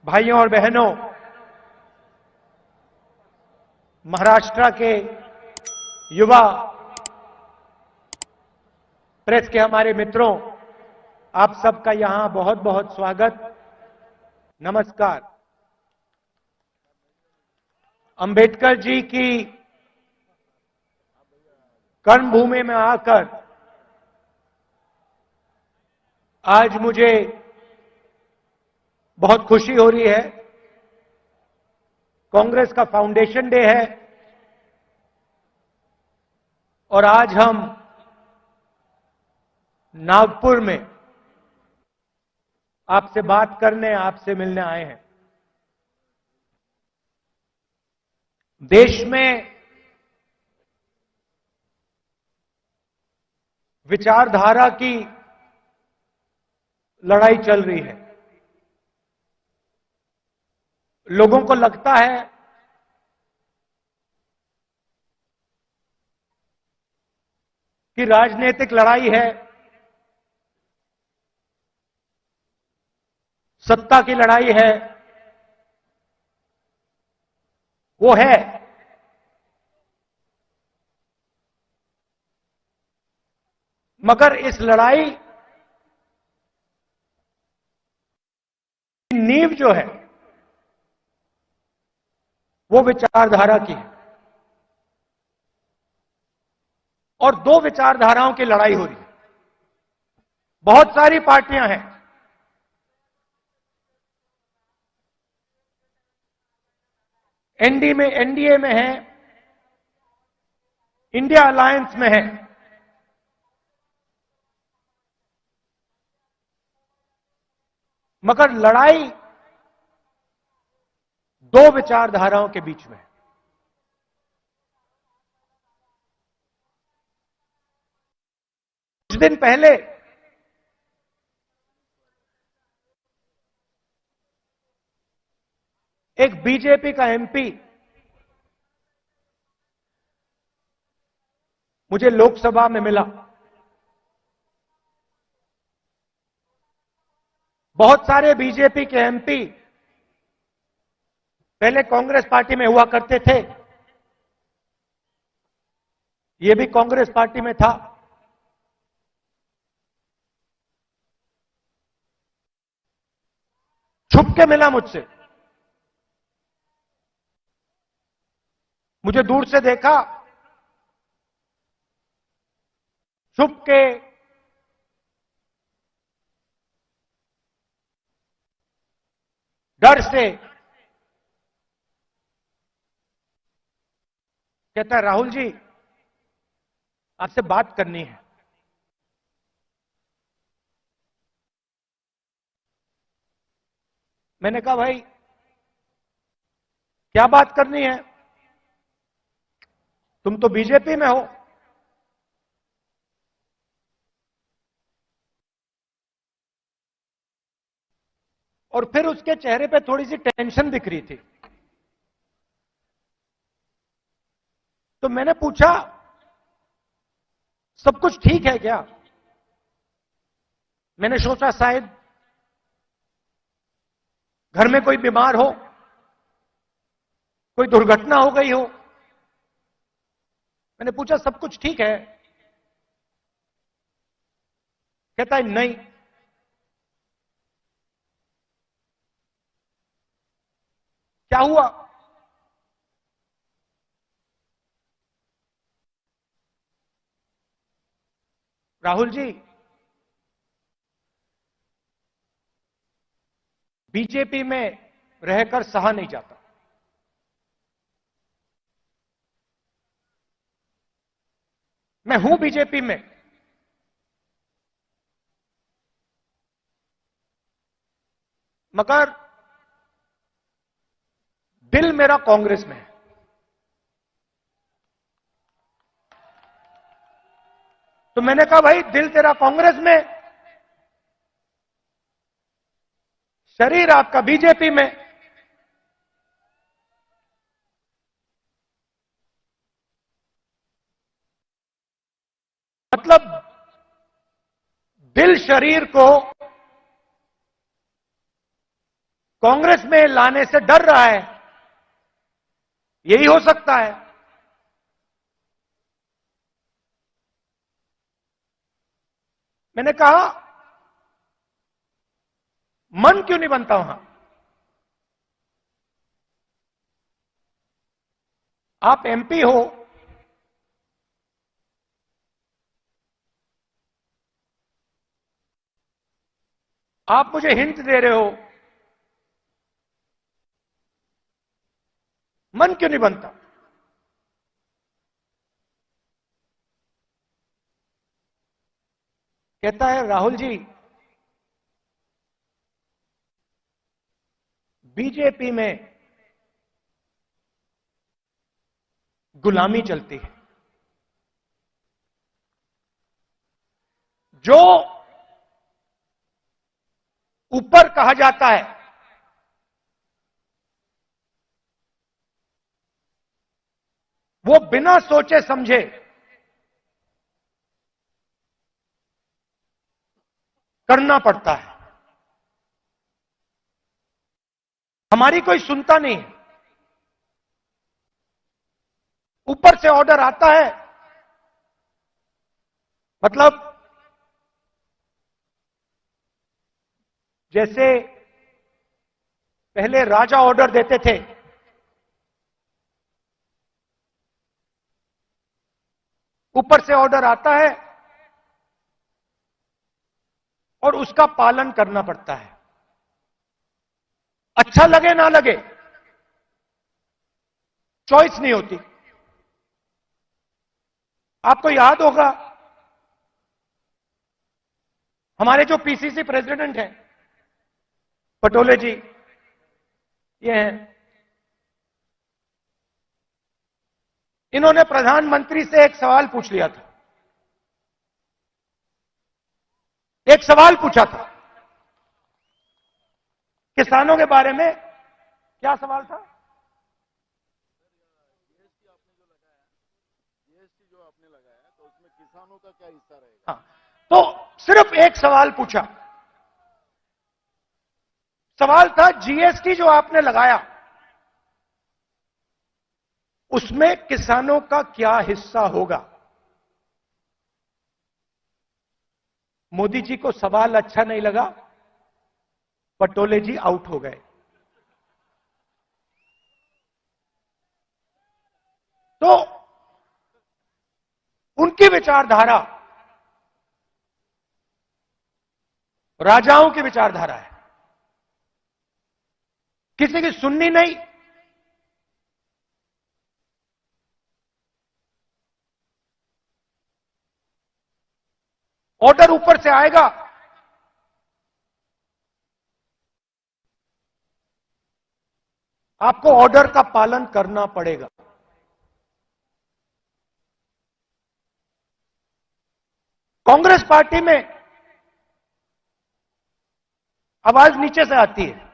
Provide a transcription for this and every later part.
भाइयों और बहनों, महाराष्ट्र के युवा प्रेस के हमारे मित्रों, आप सबका यहां बहुत बहुत स्वागत, नमस्कार। अंबेडकर जी की कर्मभूमि में आकर आज मुझे बहुत खुशी हो रही है। कांग्रेस का फाउंडेशन डे है और आज हम नागपुर में आपसे बात करने, आपसे मिलने आए हैं। देश में विचारधारा की लड़ाई चल रही है। लोगों को लगता है कि राजनीतिक लड़ाई है, सत्ता की लड़ाई है। वो है, मगर इस लड़ाई की नींव जो है वो विचारधारा की है और दो विचारधाराओं की लड़ाई हो रही है। बहुत सारी पार्टियां हैं, एनडीए में है, इंडिया अलायंस में है, मगर लड़ाई दो विचारधाराओं के बीच में है। कुछ दिन पहले एक बीजेपी का एमपी मुझे लोकसभा में मिला। बहुत सारे बीजेपी के एमपी पहले कांग्रेस पार्टी में हुआ करते थे, ये भी कांग्रेस पार्टी में था। छुप के मिला मुझसे, मुझे दूर से देखा, छुप के डर से कहता है, राहुल जी आपसे बात करनी है। मैंने कहा, भाई क्या बात करनी है, तुम तो बीजेपी में हो। और फिर उसके चेहरे पे थोड़ी सी टेंशन दिख रही थी। तो मैंने पूछा, सब कुछ ठीक है क्या? मैंने सोचा शायद घर में कोई बीमार हो, कोई दुर्घटना हो गई हो। मैंने पूछा, सब कुछ ठीक है? कहता है, नहीं। क्या हुआ? राहुल जी, बीजेपी में रहकर सहा नहीं जाता। मैं हूं बीजेपी में, मगर दिल मेरा कांग्रेस में है। तो मैंने कहा, भाई दिल तेरा कांग्रेस में, शरीर आपका बीजेपी में। मतलब दिल शरीर को कांग्रेस में लाने से डर रहा है, यही हो सकता है। मैंने कहा मन क्यों नहीं बनता वहां? आप एमपी हो, आप मुझे हिंट दे रहे हो, मन क्यों नहीं बनता? कहता है राहुल जी, बीजेपी में गुलामी चलती है। जो ऊपर कहा जाता है वो बिना सोचे समझे करना पड़ता है। हमारी कोई सुनता नहीं। ऊपर से ऑर्डर आता है, मतलब जैसे पहले राजा ऑर्डर देते थे, ऊपर से ऑर्डर आता है और उसका पालन करना पड़ता है, अच्छा लगे ना लगे, चॉइस नहीं होती। आपको याद होगा हमारे जो पीसीसी प्रेसिडेंट हैं पटोले जी, ये हैं, इन्होंने प्रधानमंत्री से एक सवाल पूछ लिया था। एक सवाल पूछा था किसानों के बारे में। क्या सवाल था? जीएसटी जो आपने लगाया तो उसमें किसानों का क्या हिस्सा रहेगा? हाँ, तो सिर्फ एक सवाल पूछा। सवाल था जीएसटी जो आपने लगाया उसमें किसानों का क्या हिस्सा होगा। मोदी जी को सवाल अच्छा नहीं लगा, पटोले जी आउट हो गए। तो उनकी विचारधारा राजाओं की विचारधारा है, किसी की सुननी नहीं। ऑर्डर ऊपर से आएगा, आपको ऑर्डर का पालन करना पड़ेगा। कांग्रेस पार्टी में आवाज नीचे से आती है।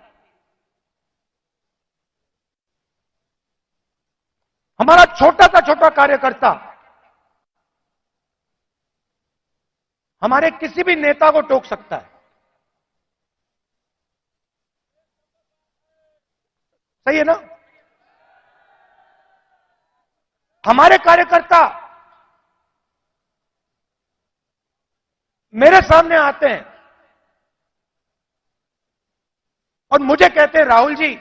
हमारा छोटा सा छोटा कार्यकर्ता हमारे किसी भी नेता को टोक सकता है। सही है ना? हमारे कार्यकर्ता मेरे सामने आते हैं और मुझे कहते हैं राहुल जी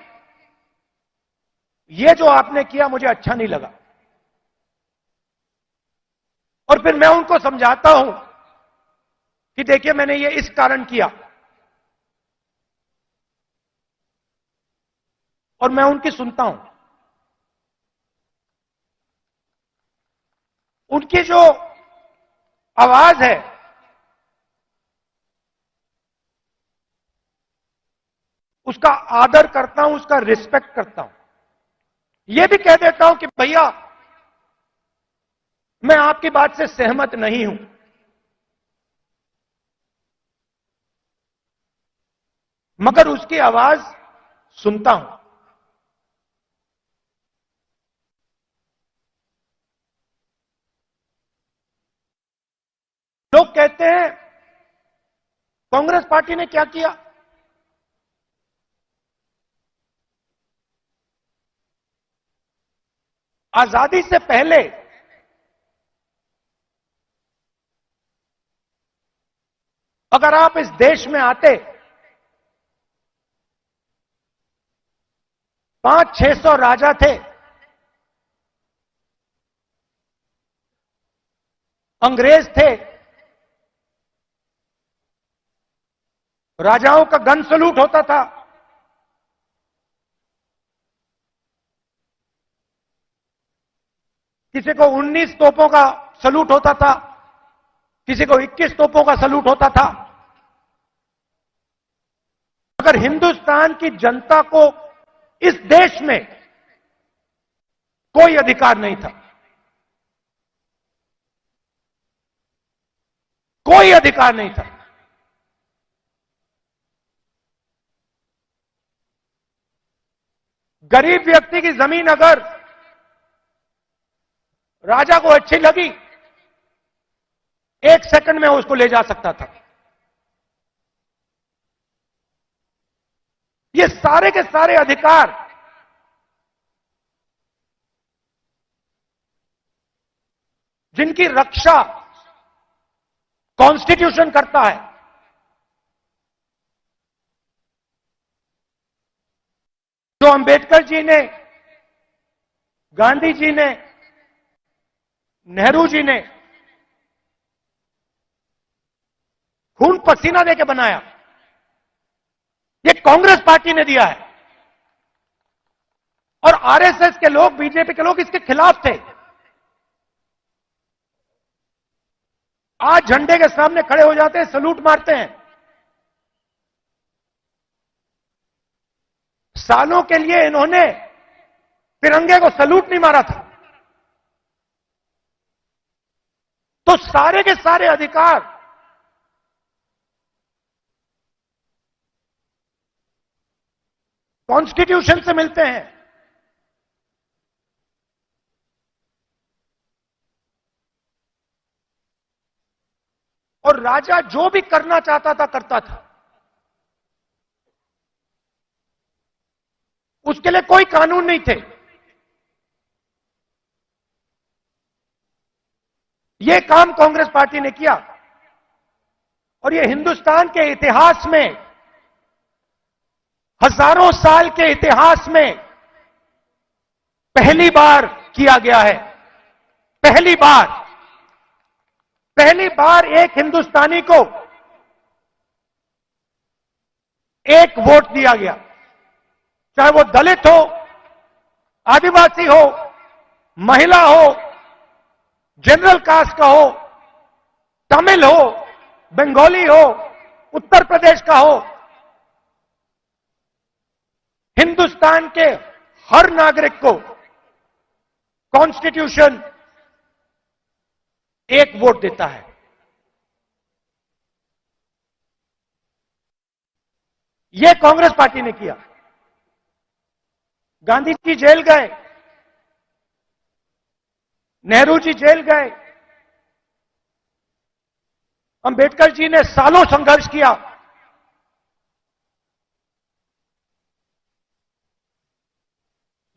ये जो आपने किया मुझे अच्छा नहीं लगा, और फिर मैं उनको समझाता हूं कि देखिए मैंने ये इस कारण किया, और मैं उनकी सुनता हूं। उनकी जो आवाज है उसका आदर करता हूं, उसका रिस्पेक्ट करता हूं। यह भी कह देता हूं कि भैया मैं आपकी बात से सहमत नहीं हूं, मगर उसकी आवाज सुनता हूं। लोग कहते हैं कांग्रेस पार्टी ने क्या किया। आजादी से पहले अगर आप इस देश में आते 500-600 राजा थे, अंग्रेज थे, राजाओं का गन सलूट होता था, किसी को 19 तोपों का सलूट होता था, किसी को 21 तोपों का सलूट होता था। अगर हिंदुस्तान की जनता को इस देश में कोई अधिकार नहीं था, कोई अधिकार नहीं था, गरीब व्यक्ति की जमीन अगर राजा को अच्छी लगी, 1 सेकंड में उसको ले जा सकता था। ये सारे के सारे अधिकार जिनकी रक्षा कॉन्स्टिट्यूशन करता है, जो अंबेडकर जी ने, गांधी जी ने, नेहरू जी ने खून पसीना देके बनाया, ये कांग्रेस पार्टी ने दिया है। और आरएसएस के लोग, बीजेपी के लोग इसके खिलाफ थे। आज झंडे के सामने खड़े हो जाते हैं, सलूट मारते हैं। सालों के लिए इन्होंने तिरंगे को सलूट नहीं मारा था। तो सारे के सारे अधिकार कॉन्स्टिट्यूशन से मिलते हैं। और राजा जो भी करना चाहता था करता था, उसके लिए कोई कानून नहीं थे। यह काम कांग्रेस पार्टी ने किया और यह हिंदुस्तान के इतिहास में, हजारों साल के इतिहास में पहली बार किया गया है। पहली बार एक हिंदुस्तानी को एक वोट दिया गया, चाहे वो दलित हो, आदिवासी हो, महिला हो, जनरल कास्ट का हो, तमिल हो, बंगाली हो, उत्तर प्रदेश का हो। हिंदुस्तान के हर नागरिक को कॉन्स्टिट्यूशन एक वोट देता है। यह कांग्रेस पार्टी ने किया। गांधी जी जेल गए, नेहरू जी जेल गए, अंबेडकर जी ने सालों संघर्ष किया।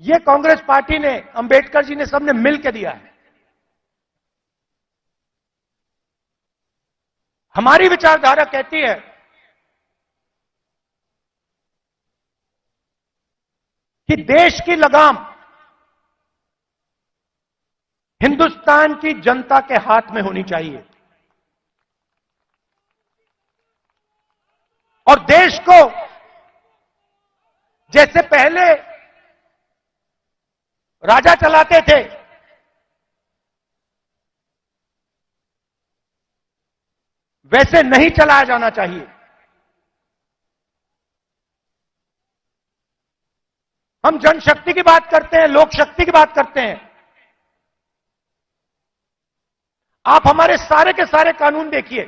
यह कांग्रेस पार्टी ने, अंबेडकर जी ने, सबने मिलकर दिया है। हमारी विचारधारा कहती है कि देश की लगाम हिंदुस्तान की जनता के हाथ में होनी चाहिए और देश को जैसे पहले राजा चलाते थे, वैसे नहीं चलाया जाना चाहिए। हम जनशक्ति की बात करते हैं, लोक शक्ति की बात करते हैं। आप हमारे सारे के सारे कानून देखिए।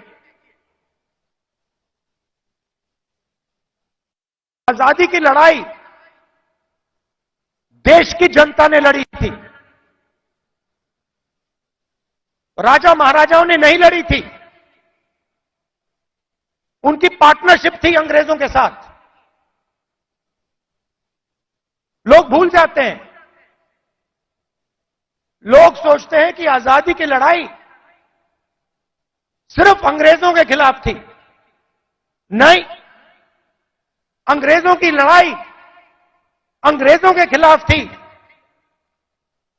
आजादी की लड़ाई देश की जनता ने लड़ी थी, राजा महाराजाओं ने नहीं लड़ी थी। उनकी पार्टनरशिप थी अंग्रेजों के साथ। लोग भूल जाते हैं लोग सोचते हैं कि आजादी की लड़ाई सिर्फ अंग्रेजों के खिलाफ थी। नहीं, अंग्रेजों की लड़ाई अंग्रेजों के खिलाफ थी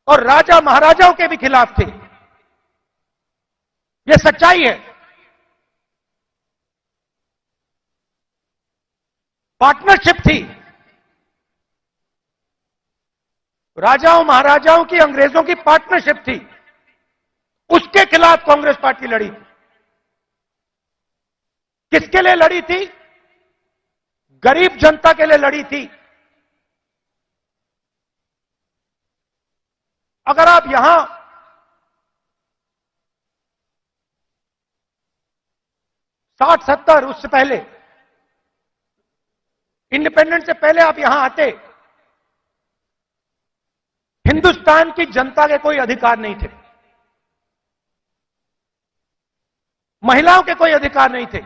और राजा महाराजाओं के भी खिलाफ थी। यह सच्चाई है। पार्टनरशिप थी राजाओं महाराजाओं की, अंग्रेजों की पार्टनरशिप थी। उसके खिलाफ कांग्रेस पार्टी लड़ी थी। किसके लिए लड़ी थी? गरीब जनता के लिए लड़ी थी। अगर आप यहां 60-70 उससे पहले, इंडिपेंडेंस से पहले आप यहां आते, हिंदुस्तान की जनता के कोई अधिकार नहीं थे, महिलाओं के कोई अधिकार नहीं थे,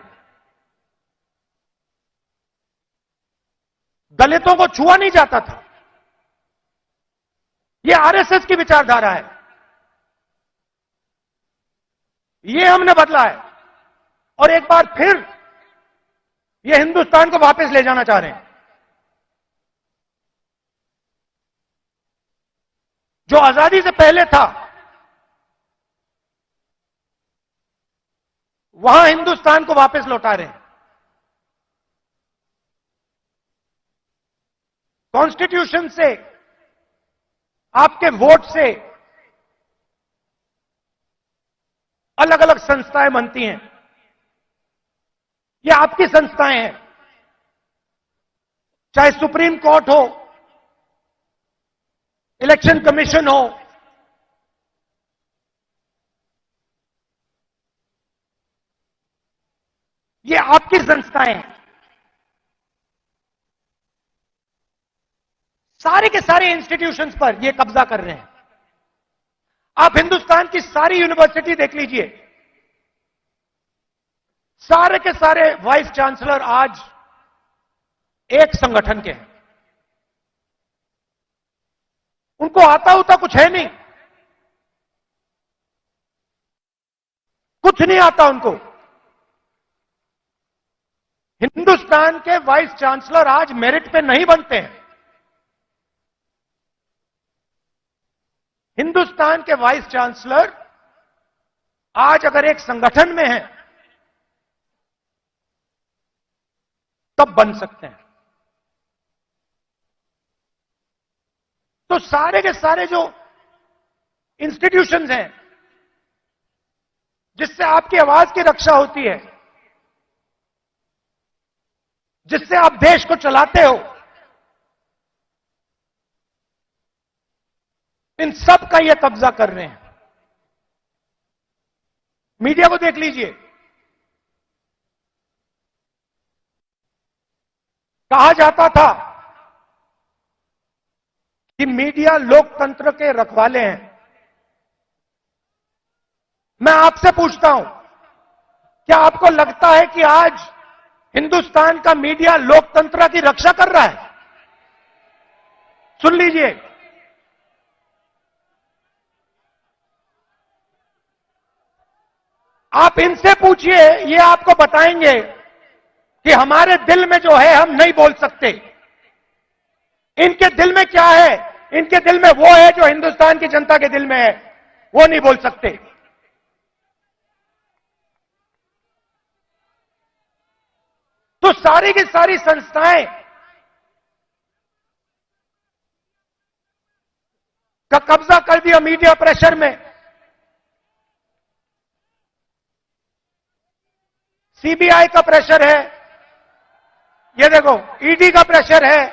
दलितों को छुआ नहीं जाता था। यह आरएसएस की विचारधारा है। यह हमने बदला है और एक बार फिर यह हिंदुस्तान को वापस ले जाना चाह रहे हैं। जो आजादी से पहले था वहां हिंदुस्तान को वापस लौटा रहे हैं। कॉन्स्टिट्यूशन से, आपके वोट से अलग अलग संस्थाएं बनती हैं। ये आपकी संस्थाएं हैं, चाहे सुप्रीम कोर्ट हो, इलेक्शन कमीशन हो, ये आपकी संस्थाएं हैं। सारे के सारे इंस्टीट्यूशंस पर ये कब्जा कर रहे हैं। आप हिंदुस्तान की सारी यूनिवर्सिटी देख लीजिए, सारे के सारे वाइस चांसलर आज एक संगठन के हैं। उनको आता उता कुछ है नहीं, कुछ नहीं आता उनको। हिंदुस्तान के वाइस चांसलर आज मेरिट पे नहीं बनते हैं। हिंदुस्तान के वाइस चांसलर आज अगर एक संगठन में हैं तब बन सकते हैं। तो सारे के सारे जो इंस्टीट्यूशंस हैं जिससे आपकी आवाज की रक्षा होती है, जिससे आप देश को चलाते हो, इन सब का ये कब्जा कर रहे हैं। मीडिया को देख लीजिए, कहा जाता था कि मीडिया लोकतंत्र के रखवाले हैं। मैं आपसे पूछता हूं, क्या आपको लगता है कि आज हिंदुस्तान का मीडिया लोकतंत्र की रक्षा कर रहा है? सुन लीजिए, आप इनसे पूछिए, ये आपको बताएंगे कि हमारे दिल में जो है हम नहीं बोल सकते। इनके दिल में क्या है? इनके दिल में वो है जो हिंदुस्तान की जनता के दिल में है, वो नहीं बोल सकते। तो सारी की सारी संस्थाएं का कब्जा कर दिया मीडिया प्रेशर में। सीबीआई का प्रेशर है, ये देखो ईडी का प्रेशर है।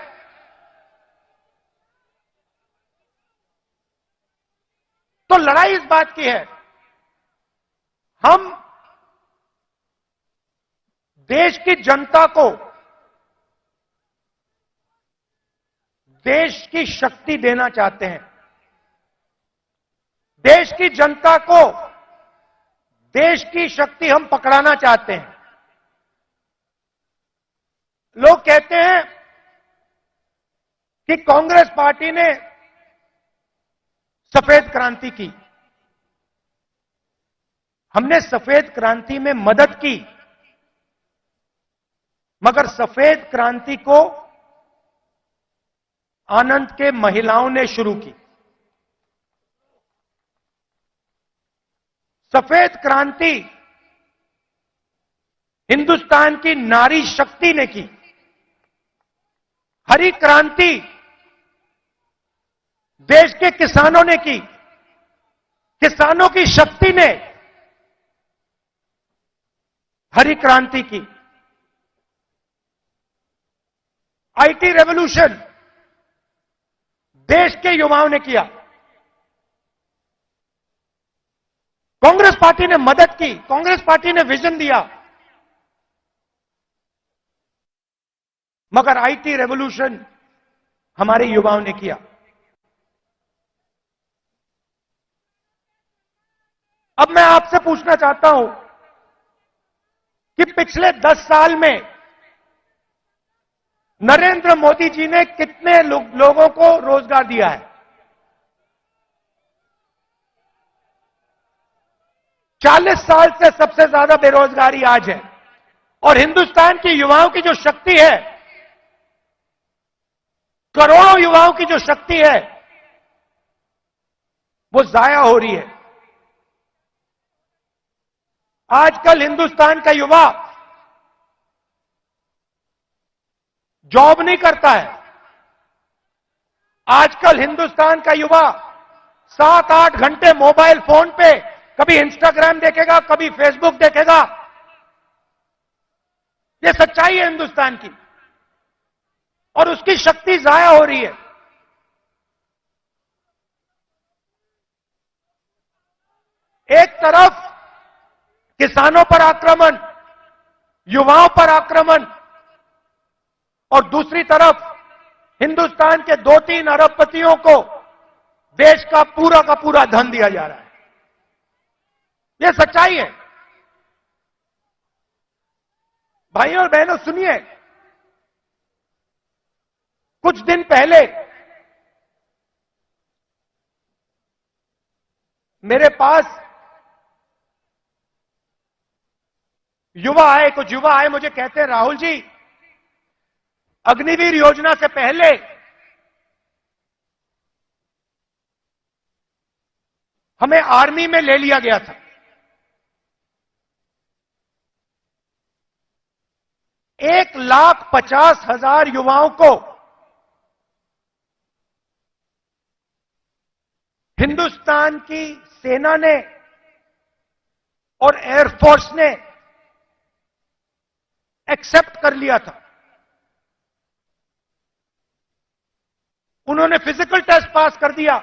तो लड़ाई इस बात की है, हम देश की जनता को देश की शक्ति देना चाहते हैं। देश की जनता को देश की शक्ति हम पकड़ाना चाहते हैं। लोग कहते हैं कि कांग्रेस पार्टी ने सफेद क्रांति की। हमने सफेद क्रांति में मदद की, मगर सफेद क्रांति को आनंद के महिलाओं ने शुरू की। सफेद क्रांति हिंदुस्तान की नारी शक्ति ने की। हरी क्रांति देश के किसानों ने की। किसानों की शक्ति ने हरी क्रांति की। आईटी रेवोल्यूशन देश के युवाओं ने किया। कांग्रेस पार्टी ने मदद की, कांग्रेस पार्टी ने विजन दिया, मगर आईटी रेवोल्यूशन हमारे युवाओं ने किया। अब मैं आपसे पूछना चाहता हूं कि पिछले 10 साल में नरेंद्र मोदी जी ने कितने लोगों को रोजगार दिया है? 40 साल से सबसे ज्यादा बेरोजगारी आज है, और हिंदुस्तान के युवाओं की जो शक्ति है, करोड़ों युवाओं की जो शक्ति है, वो जाया हो रही है। आजकल हिंदुस्तान का युवा जॉब नहीं करता है। आजकल हिंदुस्तान का युवा 7-8 घंटे मोबाइल फोन पे कभी इंस्टाग्राम देखेगा, कभी फेसबुक देखेगा। ये सच्चाई है हिंदुस्तान की, और उसकी शक्ति जाया हो रही है। एक तरफ किसानों पर आक्रमण, युवाओं पर आक्रमण, और दूसरी तरफ हिंदुस्तान के 2-3 अरबपतियों को देश का पूरा धन दिया जा रहा है। यह सच्चाई है। भाइयों और बहनों, सुनिए, कुछ दिन पहले मेरे पास कुछ युवा आए, मुझे कहते हैं, राहुल जी, अग्निवीर योजना से पहले हमें आर्मी में ले लिया गया था। 1,50,000 युवाओं को हिंदुस्तान की सेना ने और एयरफोर्स ने एक्सेप्ट कर लिया था। उन्होंने फिजिकल टेस्ट पास कर दिया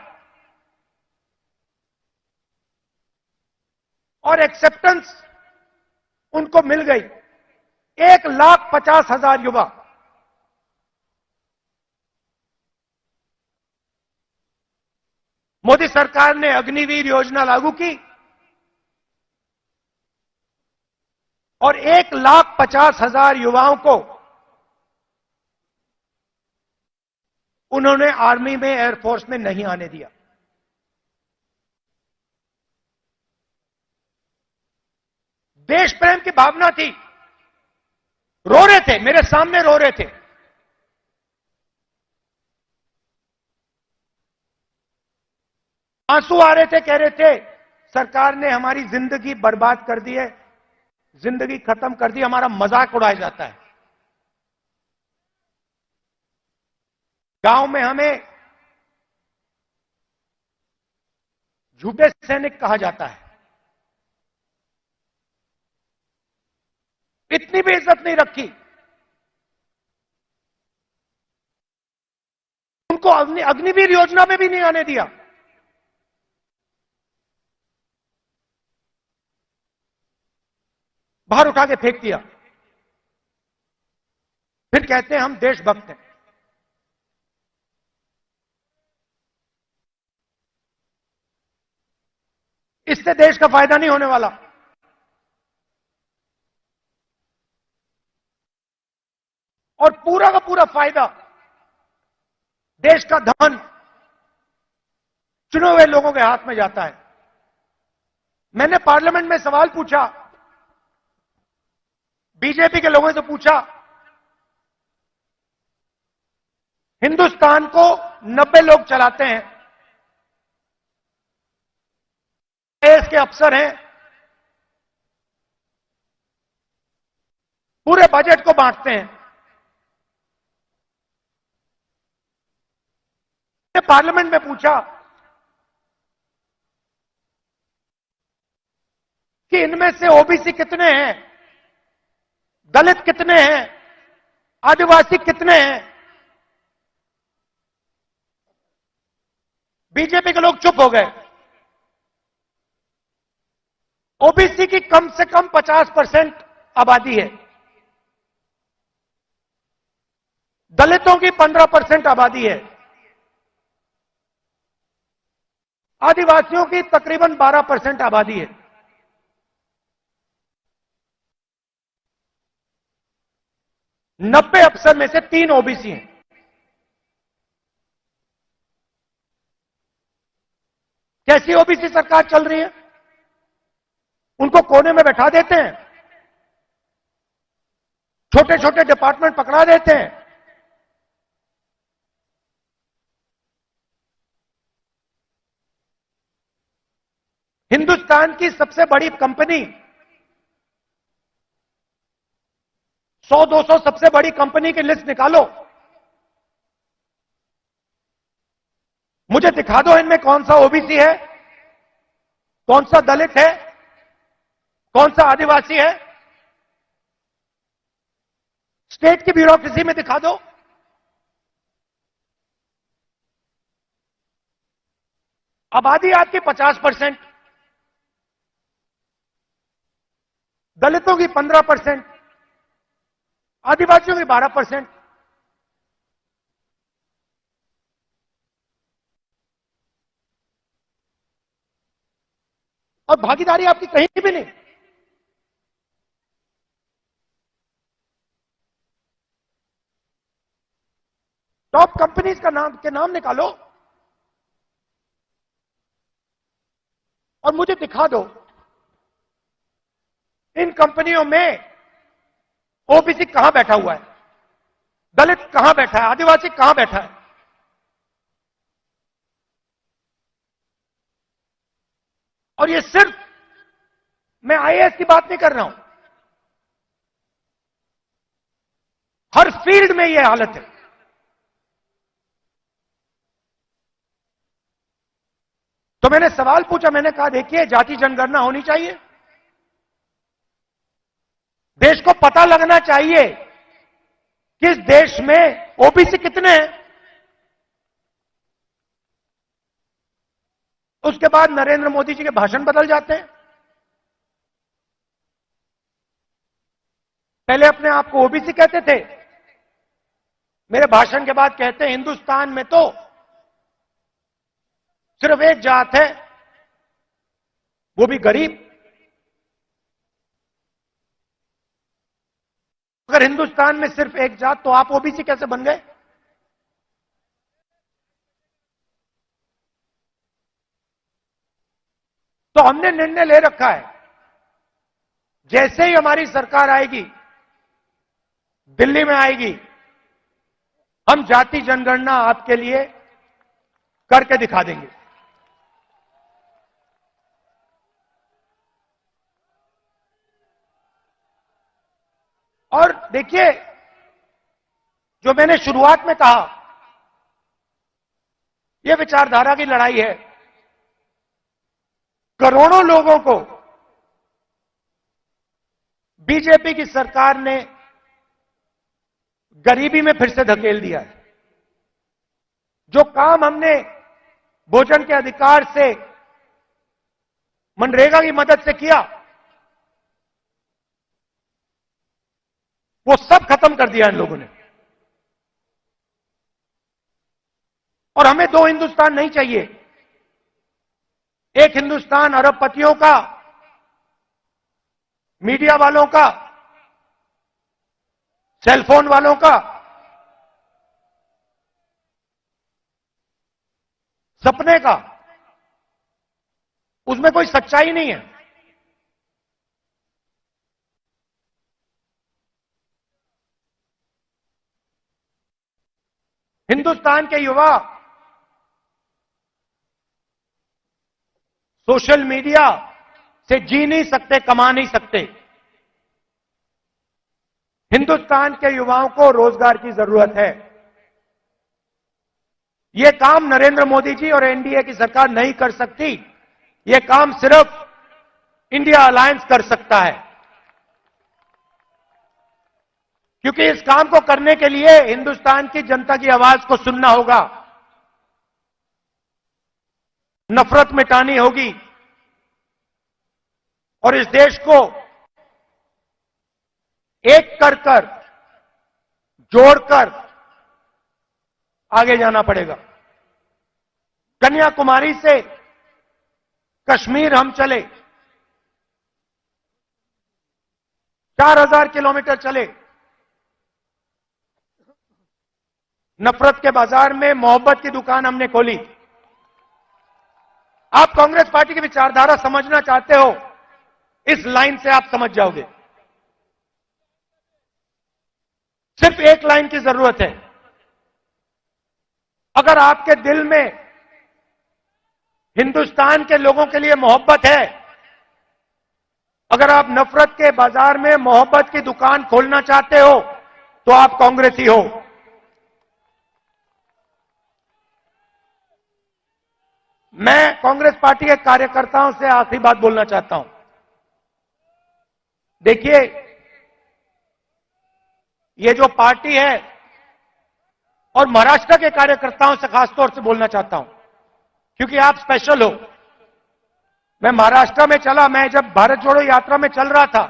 और एक्सेप्टेंस उनको मिल गई। 1,50,000 युवा। मोदी सरकार ने अग्निवीर योजना लागू की और 1,50,000 युवाओं को उन्होंने आर्मी में, एयरफोर्स में नहीं आने दिया। देश प्रेम की भावना थी। रो रहे थे, मेरे सामने रो रहे थे। आंसू आ रहे थे, कह रहे थे सरकार ने हमारी जिंदगी बर्बाद कर दी है, जिंदगी खत्म कर दी, हमारा मजाक उड़ाया जाता है। गांव में हमें झूठे सैनिक कहा जाता है। इतनी भी इज्जत नहीं रखी। उनको अग्निवीर योजना में भी नहीं आने दिया। बाहर उठा के फेंक दिया। फिर कहते हैं हम देशभक्त हैं। इससे देश का फायदा नहीं होने वाला। और पूरा का पूरा फायदा, देश का धन चुने हुए लोगों के हाथ में जाता है। मैंने पार्लियामेंट में सवाल पूछा, बीजेपी के लोगों से पूछा, हिंदुस्तान को 90 लोग चलाते हैं, आईएएस के अफसर हैं, पूरे बजट को बांटते हैं। मैंने पार्लियामेंट में पूछा कि इनमें से ओबीसी कितने हैं, दलित कितने हैं, आदिवासी कितने हैं। बीजेपी के लोग चुप हो गए। ओबीसी की कम से कम 50% आबादी है, दलितों की 15% आबादी है, आदिवासियों की तकरीबन 12% आबादी है। नब्बे अफसर में से 3 ओबीसी हैं। कैसी ओबीसी सरकार चल रही है? उनको कोने में बैठा देते हैं, छोटे छोटे डिपार्टमेंट पकड़ा देते हैं, हिंदुस्तान की सबसे बड़ी कंपनी, 100-200 सबसे बड़ी कंपनी की लिस्ट निकालो, मुझे दिखा दो इनमें कौन सा ओबीसी है, कौन सा दलित है, कौन सा आदिवासी है। स्टेट की ब्यूरोक्रेसी में दिखा दो। आबादी आपकी 50%, दलितों की 15%, आदिवासियों की 12%। और भागीदारी आपकी कहीं भी नहीं। टॉप कंपनीज के नाम निकालो और मुझे दिखा दो इन कंपनियों में ओबीसी कहां बैठा हुआ है, दलित कहां बैठा है, आदिवासी कहां बैठा है। और ये सिर्फ मैं आईएएस की बात नहीं कर रहा हूं, हर फील्ड में यह हालत है। तो मैंने सवाल पूछा, मैंने कहा देखिए जाति जनगणना होनी चाहिए, देश को पता लगना चाहिए कि इस देश में ओबीसी कितने हैं। उसके बाद नरेंद्र मोदी जी के भाषण बदल जाते हैं। पहले अपने आप को ओबीसी कहते थे, मेरे भाषण के बाद कहते हैं हिंदुस्तान में तो सिर्फ एक जात है, वो भी गरीब। अगर हिंदुस्तान में सिर्फ एक जात तो आप ओबीसी कैसे बन गए? तो हमने निर्णय ले रखा है, जैसे ही हमारी सरकार आएगी, दिल्ली में आएगी, हम जाति जनगणना आपके लिए करके दिखा देंगे। और देखिए, जो मैंने शुरुआत में कहा, यह विचारधारा की लड़ाई है। करोड़ों लोगों को बीजेपी की सरकार ने गरीबी में फिर से धकेल दिया है। जो काम हमने भोजन के अधिकार से, मनरेगा की मदद से किया, वो सब खत्म कर दिया इन लोगों ने। और हमें दो हिंदुस्तान नहीं चाहिए। एक हिंदुस्तान अरबपतियों का, मीडिया वालों का, सेलफोन वालों का, सपने का, उसमें कोई सच्चाई नहीं है। हिंदुस्तान के युवा सोशल मीडिया से जी नहीं सकते, कमा नहीं सकते। हिंदुस्तान के युवाओं को रोजगार की जरूरत है। यह काम नरेंद्र मोदी जी और एनडीए की सरकार नहीं कर सकती। यह काम सिर्फ इंडिया अलायंस कर सकता है, क्योंकि इस काम को करने के लिए हिंदुस्तान की जनता की आवाज को सुनना होगा, नफरत मिटानी होगी और इस देश को एक कर जोड़कर आगे जाना पड़ेगा। कन्याकुमारी से कश्मीर हम चले, 4000 किलोमीटर चले, नफरत के बाजार में मोहब्बत की दुकान हमने खोली। आप कांग्रेस पार्टी की विचारधारा समझना चाहते हो, इस लाइन से आप समझ जाओगे। सिर्फ एक लाइन की जरूरत है। अगर आपके दिल में हिंदुस्तान के लोगों के लिए मोहब्बत है, अगर आप नफरत के बाजार में मोहब्बत की दुकान खोलना चाहते हो, तो आप कांग्रेसी हो। मैं कांग्रेस पार्टी के कार्यकर्ताओं से आखिरी बात बोलना चाहता हूं। देखिए, ये जो पार्टी है, और महाराष्ट्र के कार्यकर्ताओं से खासतौर से बोलना चाहता हूं, क्योंकि आप स्पेशल हो। मैं महाराष्ट्र में चला, मैं जब भारत जोड़ो यात्रा में चल रहा था,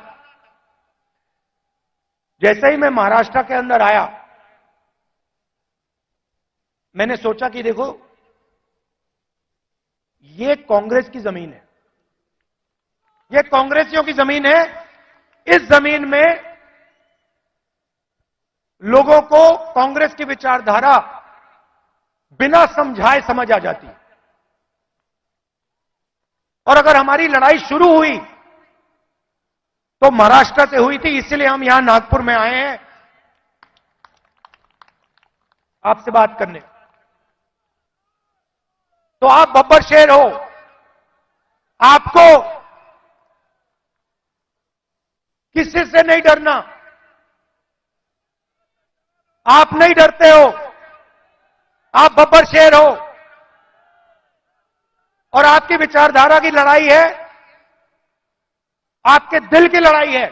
जैसे ही मैं महाराष्ट्र के अंदर आया, मैंने सोचा कि देखो, ये कांग्रेस की जमीन है, ये कांग्रेसियों की जमीन है। इस जमीन में लोगों को कांग्रेस की विचारधारा बिना समझाए समझ आ जाती है। और अगर हमारी लड़ाई शुरू हुई तो महाराष्ट्र से हुई थी, इसलिए हम यहां नागपुर में आए हैं आपसे बात करने। तो आप बब्बर शेर हो, आपको किसी से नहीं डरना। आप नहीं डरते हो, आप बब्बर शेर हो, और आपकी विचारधारा की लड़ाई है, आपके दिल की लड़ाई है।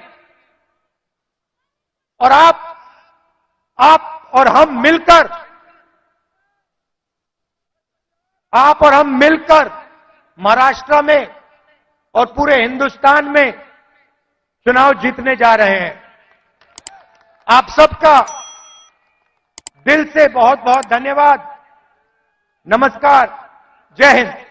और आप और हम मिलकर, आप और हम मिलकर महाराष्ट्र में और पूरे हिंदुस्तान में चुनाव जीतने जा रहे हैं। आप सबका दिल से बहुत बहुत धन्यवाद। नमस्कार, जय हिंद।